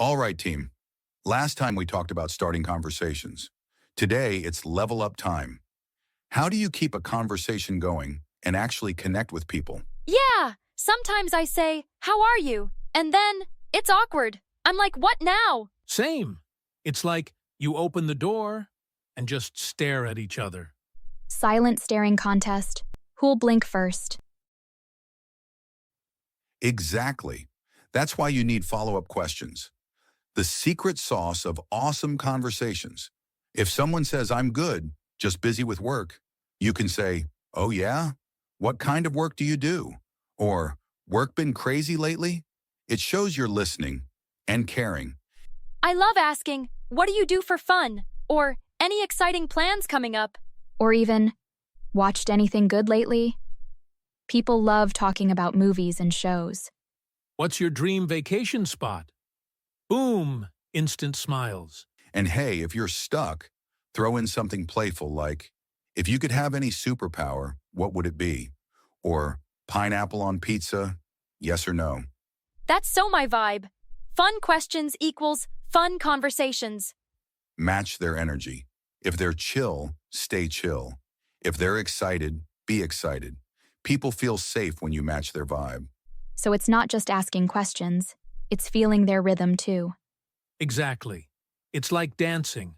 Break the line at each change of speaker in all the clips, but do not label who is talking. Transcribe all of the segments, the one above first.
All right, team. Last time we talked about starting conversations. Today, it's level up time. How do you keep a conversation going and actually connect with people?
Yeah, sometimes I say, "How are you?" And then it's awkward. I'm like, "What now?"
Same. It's like you open the door and just stare at each other.
Silent staring contest. Who'll blink first?
Exactly. That's why you need follow-up questions. The secret sauce of awesome conversations. If someone says, I'm good, just busy with work, you can say, oh yeah? What kind of work do you do? Or, work been crazy lately? It shows you're listening and caring.
I love asking, "What do you do for fun?" Or, "Any exciting plans coming up?"
Or even, watched anything good lately? People love talking about movies and shows.
What's your dream vacation spot? Boom! Instant smiles.
And hey, if you're stuck, throw in something playful like, if you could have any superpower, what would it be? Or, pineapple on pizza, yes or no?
That's so my vibe. Fun questions equals fun conversations.
Match their energy. If they're chill, stay chill. If they're excited, be excited. People feel safe when you match their vibe.
So it's not just asking questions, it's feeling their rhythm too.
Exactly. It's like dancing,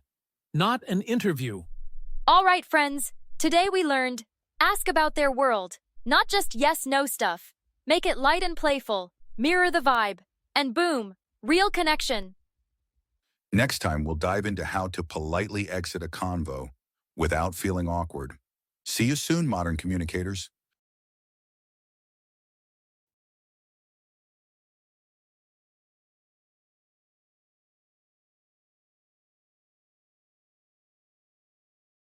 not an interview.
All right, friends. Today we learned ask about their world, not just yes/no stuff. Make it light and playful, mirror the vibe, and boom, real connection.
Next time, we'll dive into how to politely exit a convo without feeling awkward. See you soon, modern communicators.